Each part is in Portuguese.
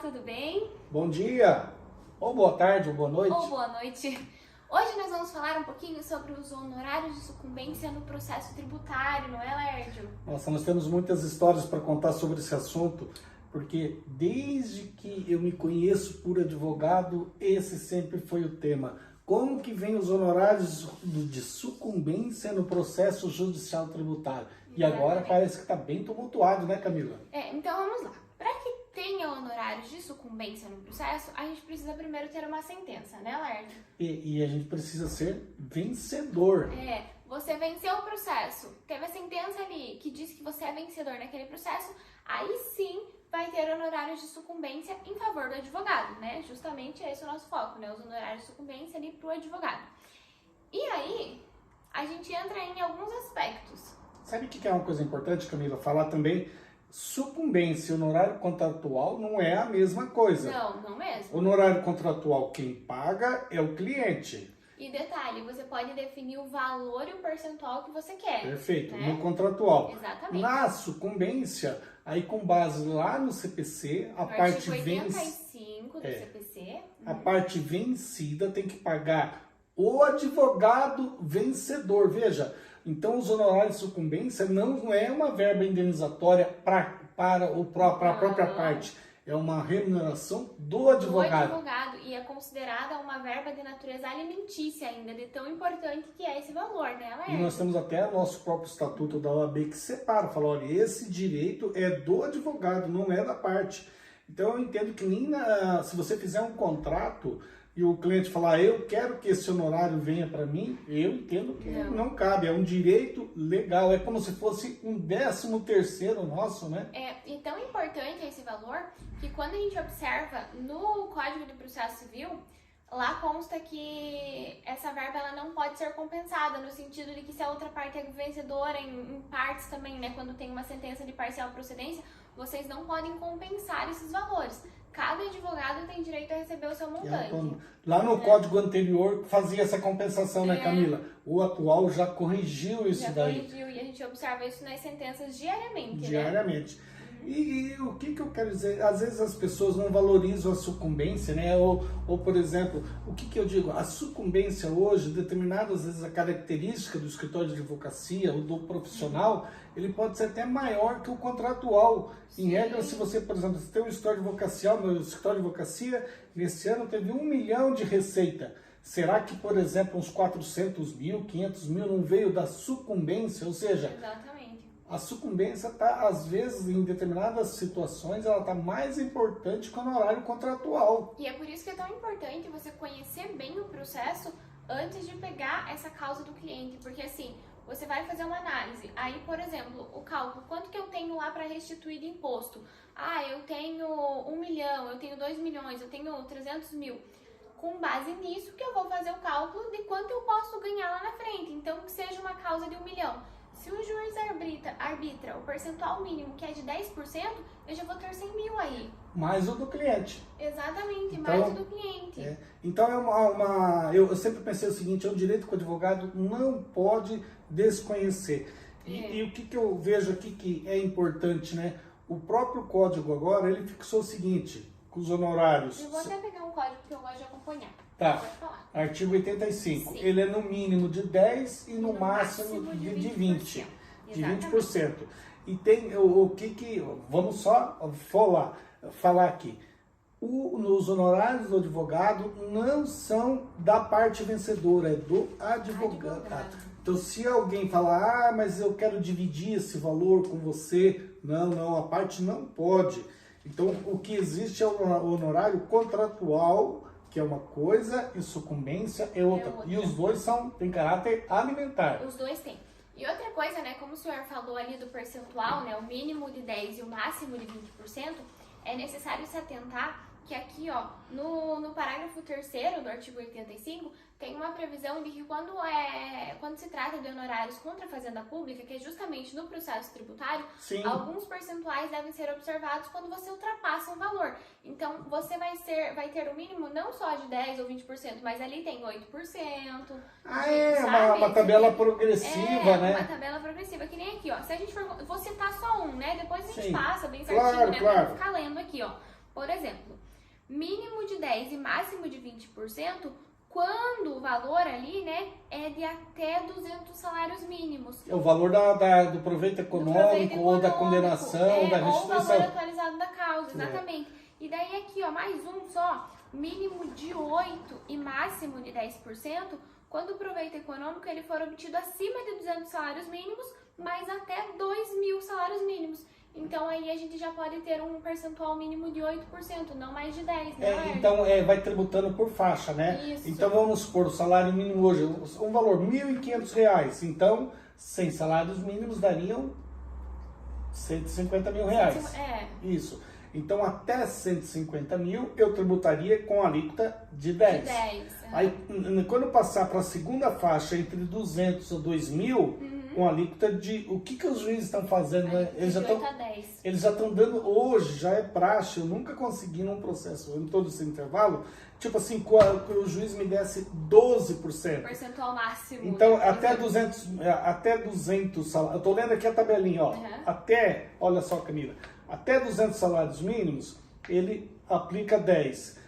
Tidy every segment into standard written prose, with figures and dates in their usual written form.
tudo bem? Bom dia, ou boa tarde, ou boa noite. Ou boa noite. Hoje nós vamos falar um pouquinho sobre os honorários de sucumbência no processo tributário, não é, Laércio? Nossa, nós temos muitas histórias para contar sobre esse assunto, porque desde que eu me conheço por advogado, esse sempre foi o tema. Como que vem os honorários de sucumbência no processo judicial tributário? E agora parece que está bem tumultuado, né, Camila? Então vamos lá. Para que tenha honorários de sucumbência no processo, a gente precisa primeiro ter uma sentença, né, Laércio? E a gente precisa ser vencedor. Você venceu o processo, teve a sentença ali que diz que você é vencedor naquele processo, aí sim vai ter honorários de sucumbência em favor do advogado, né? Justamente esse é o nosso foco, né? Os honorários de sucumbência ali para o advogado. E aí, a gente entra em alguns aspectos. Sabe o que é uma coisa importante, Camila? Falar também, sucumbência e honorário contratual não é a mesma coisa. Não mesmo. Honorário contratual, quem paga é o cliente. E detalhe, você pode definir o valor e o percentual que você quer. Perfeito, né? no contratual. Exatamente. Na sucumbência, aí com base lá no CPC, a parte 85 do CPC. A parte vencida tem que pagar o advogado vencedor. Veja, então os honorários de sucumbência não é uma verba indenizatória para a própria parte. É uma remuneração do advogado. Do advogado, e é considerada uma verba de natureza alimentícia ainda, de tão importante que é esse valor, né, Laércio? E nós temos até o nosso próprio estatuto da OAB que separa, fala, olha, esse direito é do advogado, não é da parte. Então eu entendo que nem se você fizer um contrato e o cliente falar, eu quero que esse honorário venha para mim, eu entendo que não cabe, é um direito legal, é como se fosse um 13º nosso, né? E tão importante esse valor que quando a gente observa no Código de Processo Civil, lá consta que essa verba ela não pode ser compensada, no sentido de que se a outra parte é vencedora em partes também, né, quando tem uma sentença de parcial procedência, vocês não podem compensar esses valores. Cada advogado tem direito a receber o seu montante. Lá no código anterior fazia essa compensação, né, Camila? O atual já corrigiu isso daí. Já corrigiu, e a gente observa isso nas sentenças diariamente, Diariamente. Né? E o que eu quero dizer? Às vezes as pessoas não valorizam a sucumbência, né? Ou por exemplo, o que eu digo? A sucumbência hoje, determinadas vezes a característica do escritório de advocacia ou do profissional, ele pode ser até maior que o contratual. Em regra, se você, por exemplo, tem um escritório de advocacia, meu escritório de advocacia, nesse ano teve 1 milhão de receita. Será que, por exemplo, uns 400 mil, 500 mil não veio da sucumbência? Ou seja, a sucumbência está, às vezes, em determinadas situações, ela está mais importante que o honorário contratual. E é por isso que é tão importante você conhecer bem o processo antes de pegar essa causa do cliente. Porque assim, você vai fazer uma análise. Aí, por exemplo, o cálculo, quanto que eu tenho lá para restituir de imposto? Ah, eu tenho 1 milhão, eu tenho 2 milhões, eu tenho 300 mil. Com base nisso que eu vou fazer o cálculo de quanto eu posso ganhar lá na frente. Então, que seja uma causa de 1 milhão. Se o juiz arbitra o percentual mínimo, que é de 10%, eu já vou ter 100 mil aí. Mais o do cliente. Exatamente, então, mais o do cliente. Então, eu sempre pensei o seguinte, é um direito que o advogado não pode desconhecer. E o que eu vejo aqui que é importante, né? O próprio código agora, ele fixou o seguinte, com os honorários. Eu vou até pegar um código que eu gosto de acompanhar. Tá, artigo 85. Sim. Ele é no mínimo de 10% e no máximo de 20%. De 20%. E tem o que vamos só falar aqui. Os honorários do advogado não são da parte vencedora, é do advogado. Então, se alguém falar, mas eu quero dividir esse valor com você, não, a parte não pode. Então, o que existe é o honorário contratual, que é uma coisa, e sucumbência é outra. E os dois têm caráter alimentar. Os dois têm. E outra coisa, né, como o senhor falou ali do percentual, né, o mínimo de 10% e o máximo de 20%, é necessário se atentar que aqui, ó, no parágrafo 3º do artigo 85, tem uma previsão de que quando se trata de honorários contra a fazenda pública, que é justamente no processo tributário, alguns percentuais devem ser observados quando você ultrapassa um valor. Então, você vai ter o mínimo não só de 10% ou 20%, mas ali tem 8%. Uma tabela progressiva, né? Uma tabela progressiva, que nem aqui, ó. Se a gente for... Vou citar só um, né? Depois a gente passa bem certinho, claro, né? Claro. Pra ficar lendo aqui, ó. por exemplo, mínimo de 10% e máximo de 20%, quando o valor ali, né, é de até 200 salários mínimos. É o valor do proveito econômico, ou da condenação, da restituição. Ou o valor atualizado da causa, exatamente. E daí aqui, ó, mais um só, mínimo de 8% e máximo de 10%, quando o proveito econômico ele for obtido acima de 200 salários mínimos, mas até 2.000 salários mínimos. Então aí a gente já pode ter um percentual mínimo de 8%, não mais de 10%, né? Então vai tributando por faixa, né? Isso. Então vamos supor, o salário mínimo hoje, um valor R$ 1.500. Então, 100 salários mínimos dariam R$ 150 mil. Isso. Então, até 150 mil, eu tributaria com alíquota de 10. Aí, quando passar para a segunda faixa, entre 200 a 2.000, com alíquota de... O que os juízes estão fazendo? Né? Eles já estão dando... Hoje, já é praxe. Eu nunca consegui num processo, em todo esse intervalo, tipo assim, que o juiz me desse 12%. Percentual máximo. Então, até 200 salários... Eu estou lendo aqui a tabelinha, ó. Até, olha só, Camila. Até 200 salários mínimos, ele aplica 10.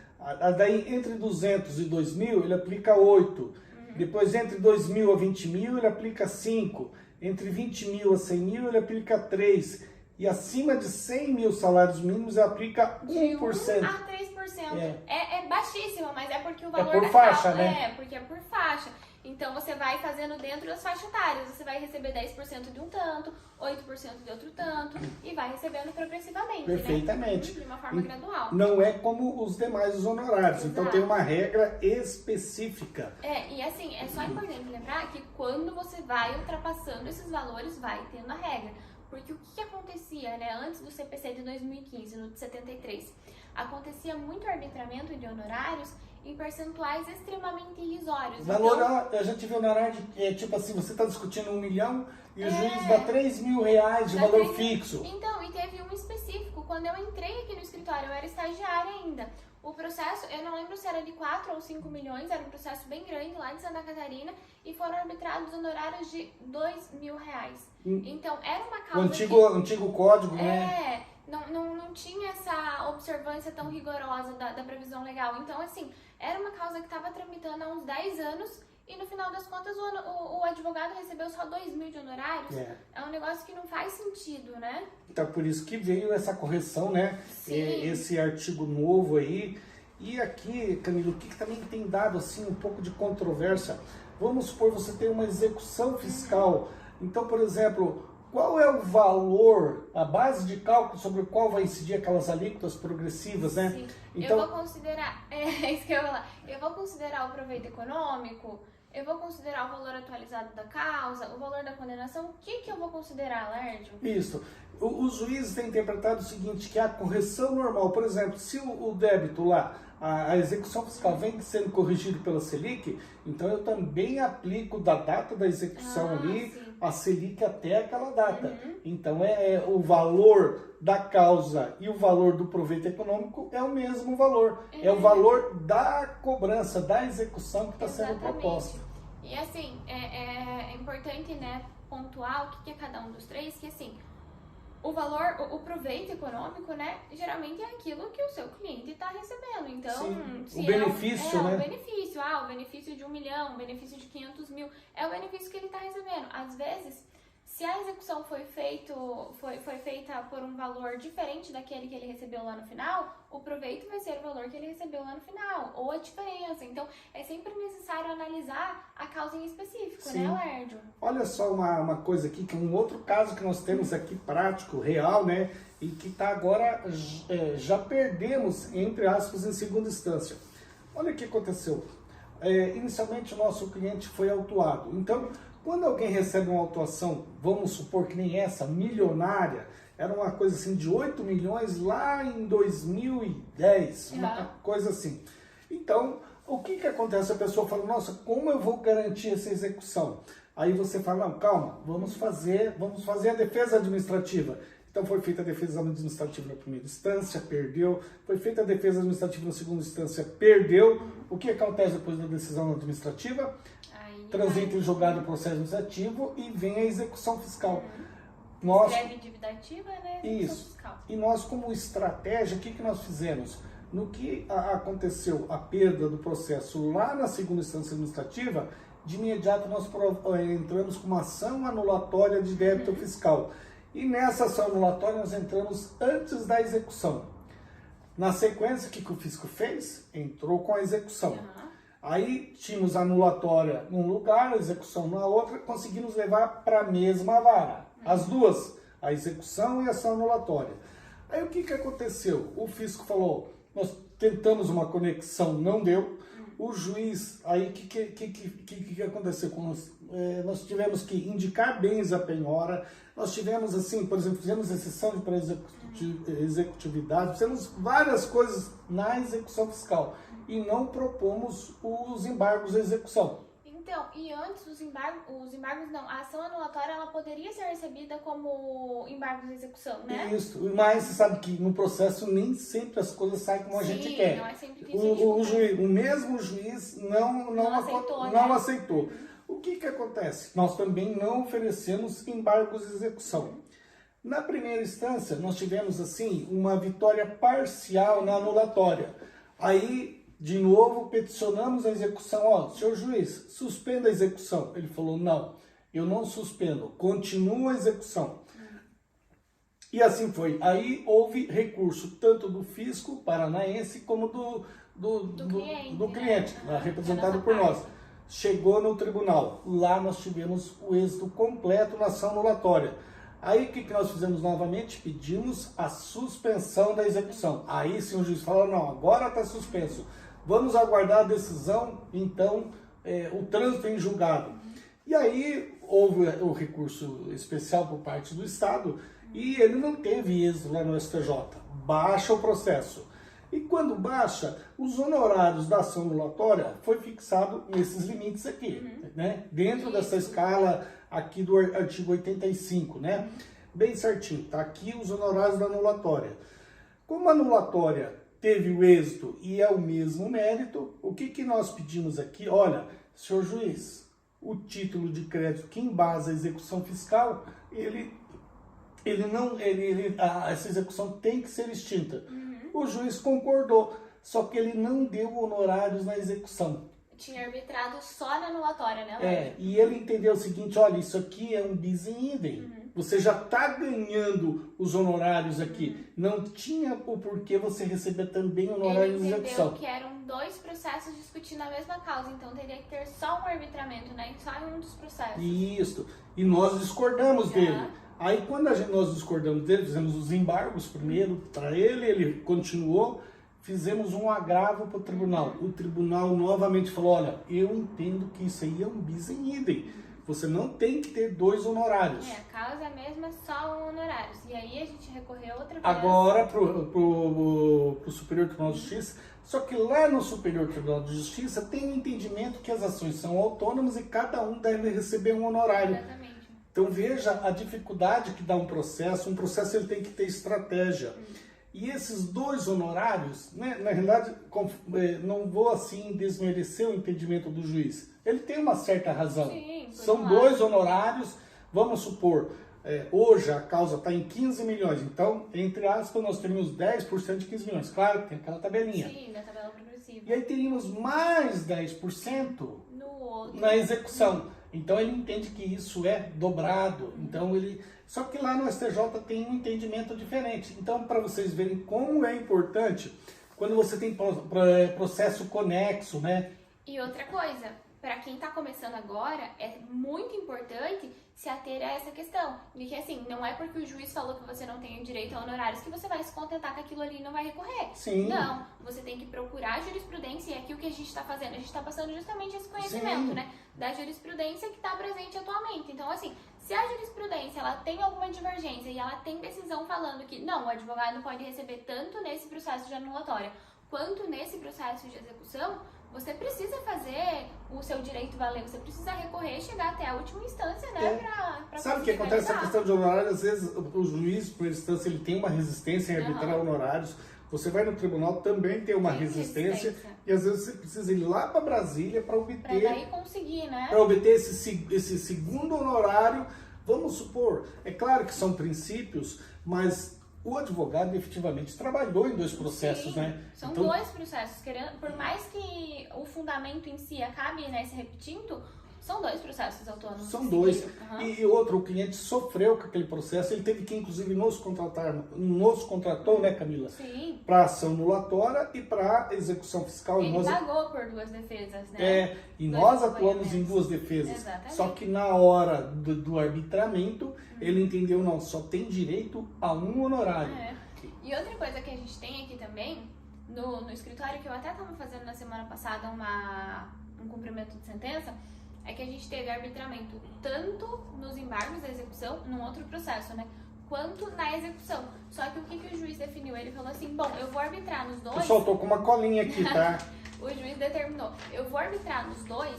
Daí, entre 200 e 2.000, ele aplica 8. Depois, entre 2.000 a 20.000, ele aplica 5. Entre 20.000 a 100.000, ele aplica 3. E acima de 100.000 salários mínimos, ele aplica 1%. De 1 a 3%. É baixíssimo, mas é porque o valor por faixa, né? É, porque é por faixa. Então, você vai fazendo dentro das faixas etárias. Você vai receber 10% de um tanto, 8% de outro tanto, e vai recebendo progressivamente, perfeitamente. Né? De uma forma gradual. Não é como os demais honorários. Então, tem uma regra específica. E assim, é só importante lembrar que quando você vai ultrapassando esses valores, vai tendo a regra. Porque o que acontecia, né, antes do CPC de 2015, no de 73, acontecia muito arbitramento de honorários em percentuais extremamente irrisórios. Valor, então, a gente vê honorário de, tipo assim, você está discutindo 1 milhão e o juiz dá R$3.000 de valor fixo. Então, e teve um específico, quando eu entrei aqui no escritório, eu era estagiária ainda. O processo, eu não lembro se era de 4 ou 5 milhões, era um processo bem grande lá de Santa Catarina, e foram arbitrados honorários de R$2.000. Então, era uma causa o antigo código, né? Não tinha essa observância tão rigorosa da previsão legal. Então, assim, era uma causa que estava tramitando há uns 10 anos e no final das contas o advogado recebeu só 2.000 de honorários. É um negócio que não faz sentido, né? Então, por isso que veio essa correção, né? Esse artigo novo aí. E aqui, Camila, o que também tem dado assim um pouco de controvérsia? Vamos supor, você tem uma execução fiscal. Então, por exemplo, qual é o valor, a base de cálculo sobre o qual vai incidir aquelas alíquotas progressivas, né? Sim. Então, eu vou considerar, isso que eu ia falar, eu vou considerar o proveito econômico, eu vou considerar o valor atualizado da causa, o valor da condenação, o que eu vou considerar, Lérdio? Isso. Os juízes têm interpretado o seguinte, que a correção normal, por exemplo, se o débito lá, a execução fiscal vem sendo corrigido pela Selic, então eu também aplico da data da execução ali, a Selic até aquela data. Então o valor da causa e o valor do proveito econômico é o mesmo valor. É o valor da cobrança, da execução que está sendo proposta. E assim, é importante, né, pontuar o que é cada um dos três, que assim, o valor, o proveito econômico, né, geralmente é aquilo que o seu cliente está recebendo. Então, se o benefício, né? O benefício, o benefício de 1 milhão, o benefício de 500 mil, é o benefício que ele está recebendo. Às vezes, se a execução foi feita por um valor diferente daquele que ele recebeu lá no final, o proveito vai ser o valor que ele recebeu lá no final, ou a diferença. Então, é sempre necessário analisar a causa em específico, né, Lérdio? Olha só uma coisa aqui, que é um outro caso que nós temos aqui prático, real, né? E que está agora, já perdemos, entre aspas, em segunda instância. Olha o que aconteceu. Inicialmente, o nosso cliente foi autuado. Então, quando alguém recebe uma autuação, vamos supor que nem essa, milionária, era uma coisa assim de 8 milhões lá em 2010, uma coisa assim. Então, o que acontece? A pessoa fala, nossa, como eu vou garantir essa execução? Aí você fala, não, calma, vamos fazer a defesa administrativa. Então foi feita a defesa administrativa na primeira instância, perdeu. Foi feita a defesa administrativa na segunda instância, perdeu. O que acontece depois da decisão administrativa? Transita em julgado o processo administrativo e vem a execução fiscal. nós... Greve dívida ativa, né? Isso. Fiscal. E nós, como estratégia, o que nós fizemos? No que aconteceu a perda do processo lá na segunda instância administrativa, de imediato nós entramos com uma ação anulatória de débito fiscal. E nessa ação anulatória nós entramos antes da execução. Na sequência, o que o fisco fez? Entrou com a execução. Aí tínhamos a anulatória num lugar, a execução na outra, conseguimos levar para a mesma vara. As duas, a execução e a ação anulatória. Aí o que aconteceu? O fisco falou, nós tentamos uma conexão, não deu. O juiz, aí o que aconteceu com nós? Nós tivemos que indicar bens à penhora, nós tivemos assim, por exemplo, fizemos exceção para executividade, fizemos várias coisas na execução fiscal e não propomos os embargos à execução. Então, e antes os embargos não, a ação anulatória ela poderia ser recebida como embargos de execução, né? Isso, mas você sabe que no processo nem sempre as coisas saem como a gente quer. Não é sempre que o mesmo juiz não aceitou. O que acontece? Nós também não oferecemos embargos de execução. Na primeira instância, nós tivemos assim uma vitória parcial na anulatória. Aí, de novo, peticionamos a execução. Ó, senhor juiz, suspenda a execução. Ele falou, não, eu não suspendo, continua a execução. E assim foi. Aí houve recurso tanto do fisco paranaense como do cliente, né? Representado por nós. Chegou no tribunal. Lá nós tivemos o êxito completo na ação anulatória. Aí o que nós fizemos novamente? Pedimos a suspensão da execução. Aí sim o juiz falou, não, agora está suspenso. Vamos aguardar a decisão, então, o trânsito em julgado. E aí houve o recurso especial por parte do Estado e ele não teve êxito lá no STJ. Baixa o processo. E quando baixa, os honorários da ação anulatória foi fixado nesses limites aqui, né? Dentro dessa escala aqui do artigo 85, né? Bem certinho, tá aqui os honorários da anulatória. Como a anulatória teve o êxito e é o mesmo mérito, o que nós pedimos aqui? Olha, senhor juiz, o título de crédito que embasa a execução fiscal, essa execução tem que ser extinta. O juiz concordou, só que ele não deu honorários na execução. Tinha arbitrado só na anulatória, né? E ele entendeu o seguinte, olha, isso aqui é um bis in idem. Você já está ganhando os honorários aqui. Não tinha o porquê você receber também honorários de execução. Ele entendeu que eram dois processos discutindo a mesma causa, então teria que ter só um arbitramento, né? Só em um dos processos. Isso. E nós discordamos dele. Aí quando nós discordamos dele, fizemos os embargos primeiro para ele, ele continuou, fizemos um agravo para o tribunal. O tribunal novamente falou, olha, eu entendo que isso aí é um bis in idem. Você não tem que ter dois honorários. A causa é a mesma, só um honorários. E aí a gente recorreu outra vez. Agora pro Superior Tribunal de Justiça, só que lá no Superior Tribunal de Justiça tem o entendimento que as ações são autônomas e cada um deve receber um honorário. Exatamente. Então veja a dificuldade que dá um processo ele tem que ter estratégia. E esses dois honorários, né, na realidade, não vou assim desmerecer o entendimento do juiz. Ele tem uma certa razão. Sim, são dois honorários, vamos supor, hoje a causa está em 15 milhões, então, entre aspas, nós teríamos 10% de 15 milhões. Claro, tem aquela tabelinha. Sim, na tabela progressiva. E aí teríamos mais 10% no outro, na execução. Então ele entende que isso é dobrado. Então só que lá no STJ tem um entendimento diferente. Então, para vocês verem como é importante quando você tem processo conexo, né? E outra coisa, para quem está começando agora, é muito importante se ater a essa questão. Porque assim, não é porque o juiz falou que você não tem direito a honorários que você vai se contentar com aquilo ali e não vai recorrer. Sim. Não, você tem que procurar a jurisprudência e aqui o que a gente está fazendo, a gente está passando justamente esse conhecimento, Sim. né? Da jurisprudência que está presente atualmente. Então assim, se a jurisprudência ela tem alguma divergência e ela tem decisão falando que não, o advogado pode receber tanto nesse processo de anulatória quanto nesse processo de execução, você precisa fazer o seu direito valer, você precisa recorrer e chegar até a última instância, né? Pra Sabe o que acontece? A questão de honorários, às vezes o juiz, por instância, ele tem uma resistência em arbitrar honorários. Você vai no tribunal, também tem uma resistência. E às vezes você precisa ir lá para Brasília para obter. Para daí conseguir, né? Para obter esse segundo honorário Vamos supor, é claro que são princípios, mas o advogado efetivamente trabalhou em 2 processos, Sim, né? são Então, 2 processos. Por mais que o fundamento em si acabe, né, se repetindo, são 2 processos autônomos. são 2. Uhum. E outro, o cliente sofreu com aquele processo, ele teve que inclusive nos contratou, né, Camila? Sim. Para ação anulatória e para execução fiscal. Ele pagou por 2 defesas, né? E 2 nós atuamos em 2 acompanhamentos. defesas. Exatamente. Só que na hora do arbitramento, ele entendeu, não, só tem direito a um honorário. E outra coisa que a gente tem aqui também, no escritório, que eu até estava fazendo na semana passada um cumprimento de sentença, é que a gente teve arbitramento tanto nos embargos da execução, num outro processo, né? Quanto na execução. Só que o que o juiz definiu? Ele falou assim, bom, eu vou arbitrar nos 2. Pessoal, tô com uma colinha aqui, tá? O juiz determinou, eu vou arbitrar nos 2,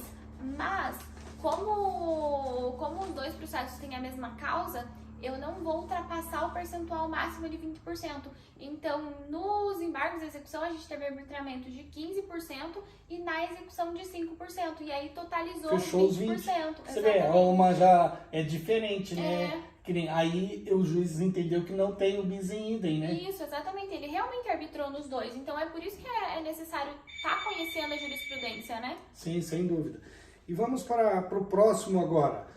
mas como os 2 processos têm a mesma causa, eu não vou ultrapassar o percentual máximo de 20%. Então, nos embargos de execução, a gente teve arbitramento de 15% e na execução de 5%. E aí totalizou Fechou os 20%. Você vê, uma já é diferente, né? É. Que nem, aí o juiz entendeu que não tem o bis in idem, né? Isso, exatamente. Ele realmente arbitrou nos 2. Então, é por isso que é necessário estar conhecendo a jurisprudência, né? Sim, sem dúvida. E vamos para o próximo agora.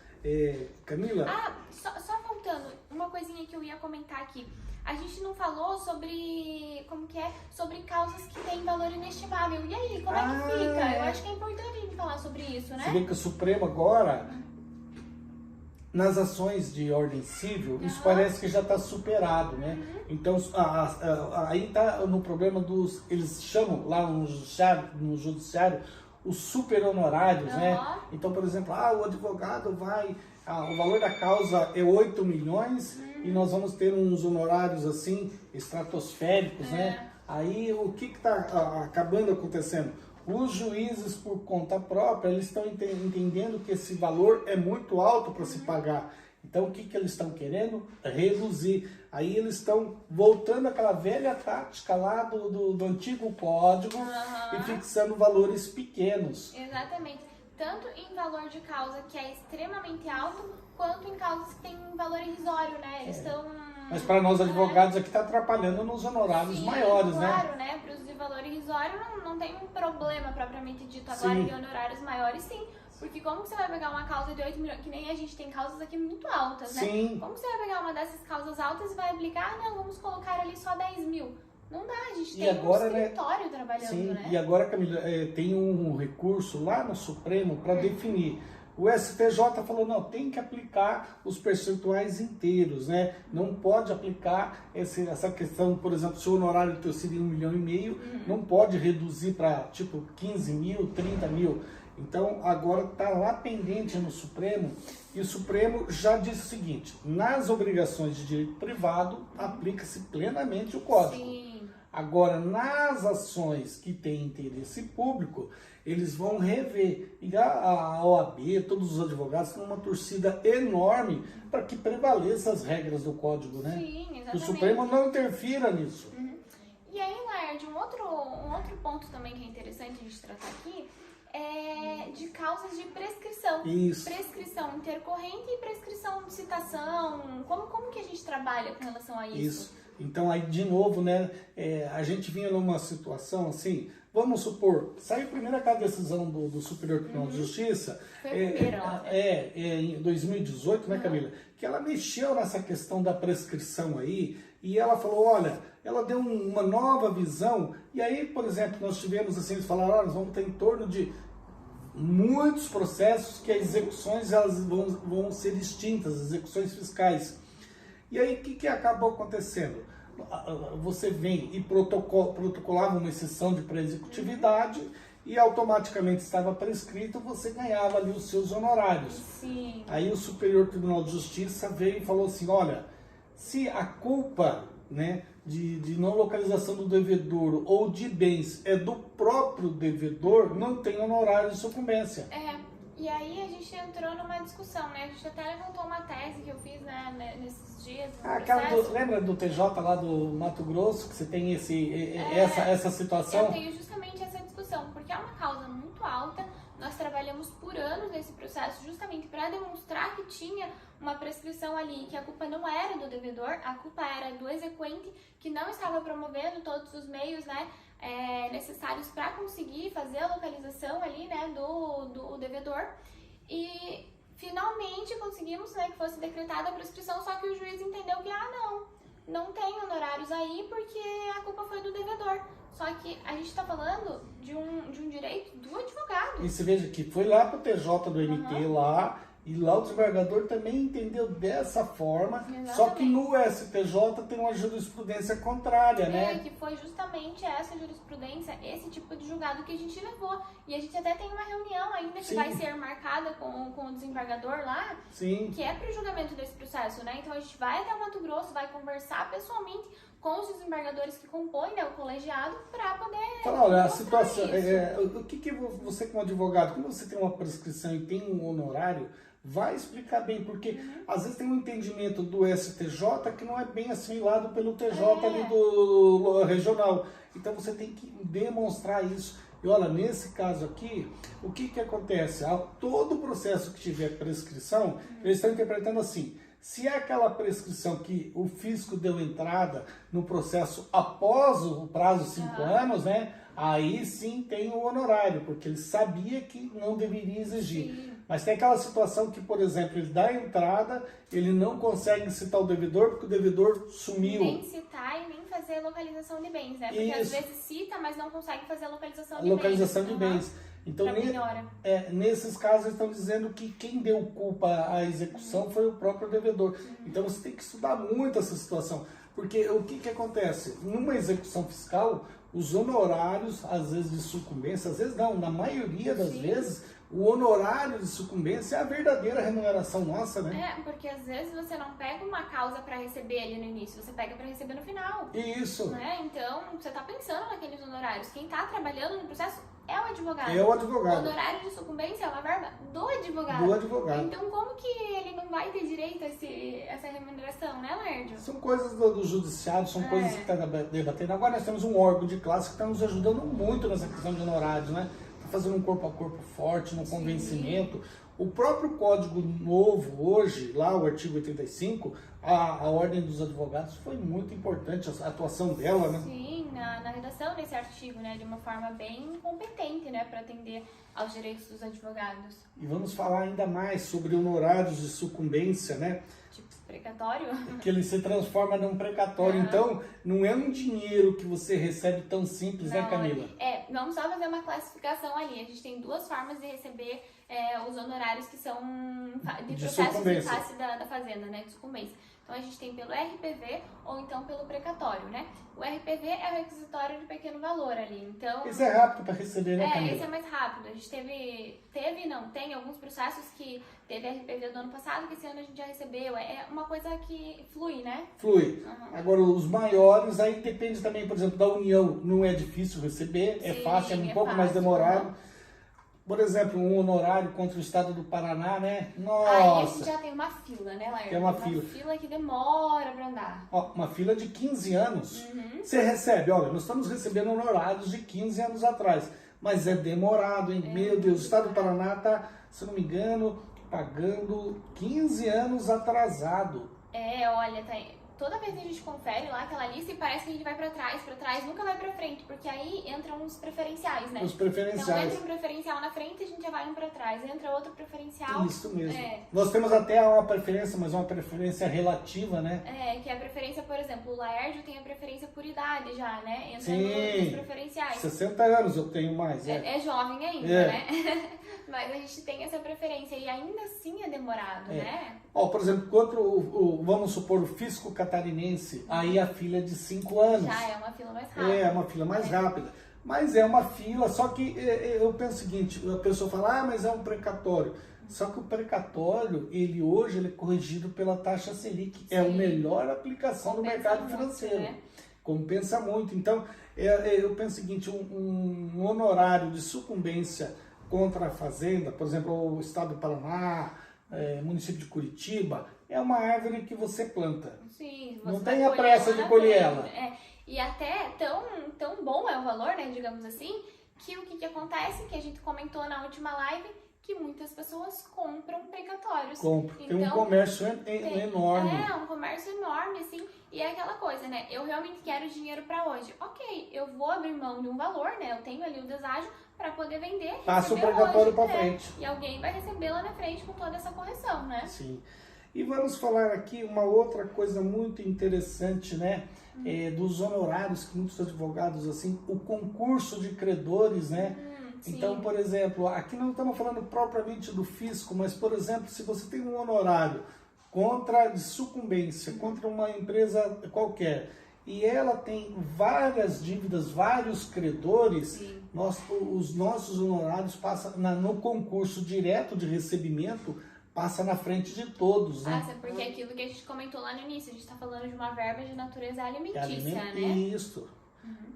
Camila? Só voltando, uma coisinha que eu ia comentar aqui. A gente não falou sobre, sobre causas que têm valor inestimável. E aí, como é que fica? Eu acho que é importante a gente falar sobre isso, né? Você vê que o Supremo agora, nas ações de ordem civil, isso parece que já está superado, né? Então, aí está no problema eles chamam lá no judiciário, os super honorários, né? Então, por exemplo, o advogado o valor da causa é 8 milhões e nós vamos ter uns honorários assim, estratosféricos, né? Aí, o que está acabando acontecendo? Os juízes, por conta própria, eles estão entendendo que esse valor é muito alto para se pagar. Então, o que eles estão querendo? Reduzir. Aí eles estão voltando àquela velha tática lá do antigo código e fixando valores pequenos. Exatamente. Tanto em valor de causa, que é extremamente alto, quanto em causas que têm valor irrisório, né? Eles estão... Mas para nós advogados aqui está atrapalhando nos honorários maiores, claro, né? Para os de valor irrisório não tem um problema propriamente dito. Agora, em honorários maiores, sim. Porque como que você vai pegar uma causa de 8 milhões, que nem a gente tem causas aqui muito altas, né? Sim. Como você vai pegar uma dessas causas altas e vai aplicar, não, vamos colocar ali só 10 mil. Não dá, a gente tem um escritório trabalhando, né? E agora, Camila, tem um recurso lá no Supremo para definir. O STJ falou, não, tem que aplicar os percentuais inteiros, né? Não pode aplicar essa questão, por exemplo, se o honorário teu seria 1,5 milhão, não pode reduzir para, tipo, 15 mil, 30 mil. Então, agora está lá pendente no Supremo, e o Supremo já disse o seguinte, nas obrigações de direito privado, aplica-se plenamente o Código. Sim. Agora, nas ações que têm interesse público, eles vão rever. E a OAB, todos os advogados, têm uma torcida enorme para que prevaleçam as regras do Código, né? Sim, exatamente. Que o Supremo não interfira nisso. E aí, Laerd, um outro ponto também que é interessante a gente tratar aqui é de causas de prescrição. Isso. Prescrição intercorrente e prescrição de citação. Como que a gente trabalha com relação a isso? Então, aí, de novo, né, a gente vinha numa situação assim, vamos supor, saiu primeiro aquela decisão do Superior Tribunal de Justiça, Foi a primeira, em 2018, né, Camila, que ela mexeu nessa questão da prescrição aí, e ela falou, olha, ela deu uma nova visão, e aí, por exemplo, nós tivemos assim, eles falaram, olha, nós vamos ter em torno de muitos processos que as execuções elas vão ser extintas, as execuções fiscais. E aí, o que acabou acontecendo? Você vem e protocolava uma exceção de pré-executividade e automaticamente estava prescrito, você ganhava ali os seus honorários. Sim. Aí o Superior Tribunal de Justiça veio e falou assim, olha, se a culpa, né, de não localização do devedor ou de bens é do próprio devedor, não tem honorário de sucumbência. E aí a gente entrou numa discussão, né? A gente até levantou uma tese que eu fiz, né, nesses dias. Lembra do TJ lá do Mato Grosso, que você tem essa situação? Eu tenho justamente essa discussão, porque é uma causa muito alta, nós trabalhamos por anos nesse processo justamente para demonstrar que tinha uma prescrição ali, que a culpa não era do devedor, a culpa era do exequente, que não estava promovendo todos os meios, né, necessários para conseguir fazer a localização ali, né, do devedor. E finalmente conseguimos, né, que fosse decretada a prescrição, só que o juiz entendeu que, não tem honorários aí porque a culpa foi do devedor. Só que a gente está falando de um direito do advogado. E você veja que foi lá para o TJ do MT lá, e lá o desembargador também entendeu dessa forma, Exatamente. Só que no STJ tem uma jurisprudência contrária, né? Que foi justamente essa jurisprudência, esse tipo de julgado que a gente levou. E a gente até tem uma reunião ainda que Sim. vai ser marcada com o desembargador lá, Sim. que é para o julgamento desse processo, né? Então a gente vai até o Mato Grosso, vai conversar pessoalmente com os desembargadores que compõem, né, o colegiado, para poder... Fala, olha, a mostrar situação, isso. o que você como advogado, quando você tem uma prescrição e tem um honorário, vai explicar bem, porque às vezes tem um entendimento do STJ que não é bem assimilado pelo TJ ali do regional. Então você tem que demonstrar isso. E olha, nesse caso aqui, o que acontece? Todo processo que tiver prescrição, eles estão interpretando assim: se é aquela prescrição que o fisco deu entrada no processo após o prazo de 5 anos, né? Aí sim tem o honorário, porque ele sabia que não deveria exigir. Sim. Mas tem aquela situação que, por exemplo, ele dá a entrada, ele não consegue citar o devedor porque o devedor sumiu. Nem citar e nem fazer localização de bens, né? Porque Isso. às vezes cita, mas não consegue fazer a localização A de localização bens. de bens. Então, nesses casos, eles estão dizendo que quem deu culpa à execução foi o próprio devedor. Então, você tem que estudar muito essa situação. Porque o que acontece? Numa execução fiscal, os honorários, às vezes de sucumbência, às vezes não, na maioria das vezes, o honorário de sucumbência é a verdadeira remuneração nossa, né? Porque às vezes você não pega uma causa para receber ali no início, você pega para receber no final. Isso. Né? Então, você está pensando naqueles honorários. Quem está trabalhando no processo é o advogado. É o advogado. O honorário de sucumbência é uma verba do advogado. Do advogado. Então, como que ele não vai ter direito a essa remuneração, né, Lérdio? São coisas do judiciário, são coisas que está debatendo. Agora nós temos um órgão de classe que está nos ajudando muito nessa questão de honorários, né? Está fazendo um corpo a corpo forte, no convencimento. O próprio Código Novo, hoje, lá o artigo 85, a Ordem dos Advogados foi muito importante, a atuação dela, né? Sim, na redação desse artigo, né, de uma forma bem competente, né, para atender aos direitos dos advogados. E vamos falar ainda mais sobre honorários de sucumbência, né? Tipo, precatório? Que ele se transforma num precatório. Então, não é um dinheiro que você recebe tão simples, né, Camila? Vamos só fazer uma classificação ali. A gente tem duas formas de receber os honorários que são de processo de face da fazenda, né, de sucumbência. Então, a gente tem pelo RPV ou então pelo precatório, né? O RPV é o requisitório de pequeno valor ali, então... Esse é rápido para receber, né, Camila? Esse é mais rápido. A gente tem alguns processos que teve RPV do ano passado, que esse ano a gente já recebeu. É uma coisa que flui, né? Flui. Agora, os maiores, aí depende também, por exemplo, da União, não é difícil receber, é fácil, é um pouco mais demorado. Por exemplo, um honorário contra o estado do Paraná, né? Nossa! Aí a gente já tem uma fila, né, Laércio? Tem uma fila. Fila que demora pra andar. Uma fila de 15 anos. Você recebe, olha, nós estamos recebendo honorários de 15 anos atrás, mas é demorado, hein? Meu Deus, o estado do Paraná está, se não me engano, pagando 15 anos atrasado. Olha, toda vez que a gente confere lá aquela lista e parece que a gente vai pra trás, nunca vai pra frente, porque aí entram os preferenciais, né? Os preferenciais. Então entra um preferencial na frente, a gente já vai um pra trás, entra outro preferencial. Isso mesmo. Nós temos até uma preferência, mas uma preferência relativa, né? Que é a preferência, por exemplo, o Laérdio tem a preferência por idade já, né? Entra nos preferenciais. 60 anos eu tenho mais, É jovem ainda, né? Mas a gente tem essa preferência e ainda assim é demorado, né? Por exemplo, quanto vamos supor o fisco catarinense, aí a fila é de 5 anos. Já é uma fila mais rápida. É uma fila mais rápida. Mas é uma fila, só que eu penso o seguinte, a pessoa fala, mas é um precatório. Só que o precatório, hoje ele é corrigido pela taxa Selic. É a melhor aplicação do mercado financeiro. Né? Compensa muito. Então, eu penso o seguinte, um honorário de sucumbência contra a fazenda, por exemplo, o estado do Paraná, município de Curitiba, é uma árvore que você planta. Sim, não tem a pressa de colher ela. E até tão bom é o valor, né, digamos assim, que o que acontece, que a gente comentou na última live, que muitas pessoas compram precatórios. Compra. Então, tem um comércio enorme. É, um comércio enorme, assim, e é aquela coisa, né? Eu realmente quero dinheiro pra hoje. Ok, eu vou abrir mão de um valor, né? Eu tenho ali o deságio pra poder vender, Passa o receber precatório hoje, pra né? frente. E alguém vai receber lá na frente com toda essa correção, né? Sim. E vamos falar aqui uma outra coisa muito interessante, né? Dos honorários que muitos advogados, assim, o concurso de credores, né? Então, por exemplo, aqui não estamos falando propriamente do fisco, mas, por exemplo, se você tem um honorário de sucumbência contra uma empresa qualquer e ela tem várias dívidas, vários credores, os nossos honorários passam no concurso direto de recebimento, passa na frente de todos, né? Passa, porque é aquilo que a gente comentou lá no início, a gente está falando de uma verba de natureza alimentícia, né? Isso.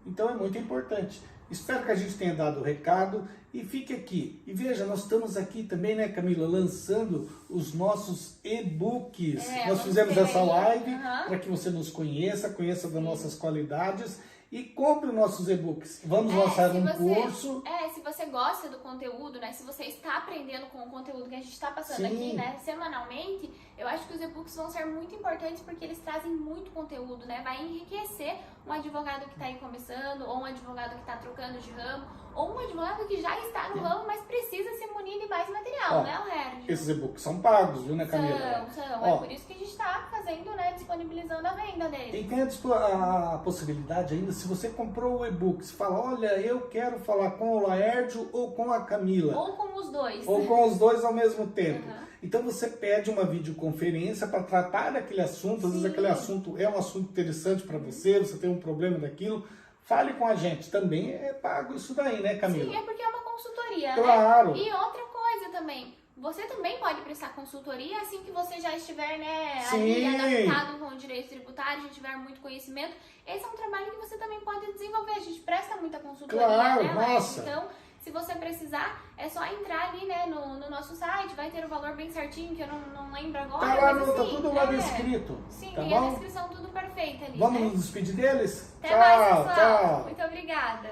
Então é muito importante. Espero que a gente tenha dado o recado e fique aqui. E veja, nós estamos aqui também, né, Camila, lançando os nossos e-books. Nós fizemos essa live para que você nos conheça das nossas qualidades e compre os nossos e-books. Vamos lançar um curso. Se você gosta do conteúdo, né? Se você está aprendendo com o conteúdo que a gente está passando aqui, né? Semanalmente, eu acho que os e-books vão ser muito importantes porque eles trazem muito conteúdo, né? Vai enriquecer um advogado que está aí começando, ou um advogado que está trocando de ramo, ou um advogado que já está no ramo, mas precisa se munir de mais material, né, Alerd? Esses e-books são pagos, viu, né, Camila? São. É por isso que a gente está fazendo, né? Disponibilizando a venda deles. E tem a possibilidade ainda, se você comprou o e-book, você fala, olha, eu quero falar com o Laércio ou com a Camila. Ou com os dois. Ou com os dois ao mesmo tempo. Então você pede uma videoconferência para tratar daquele assunto, às vezes aquele assunto é um assunto interessante para você, você tem um problema daquilo, fale com a gente. Também é pago isso daí, né, Camila? Sim, é porque é uma consultoria, claro. Né? E outra coisa também, você também pode prestar consultoria assim que você já estiver, né, ali adaptado com o direito tributário, já tiver muito conhecimento. Esse é um trabalho que você também pode desenvolver. A gente presta muita consultoria, né, nossa. Então, se você precisar, é só entrar ali, né, no nosso site, vai ter o valor bem certinho, que eu não lembro agora. Tá lá, mas, assim, tá tudo lá descrito. Sim, tá tem bom? a descrição tudo perfeita ali. Vamos né? nos despedir deles? Até mais, pessoal. Tchau. Muito obrigada.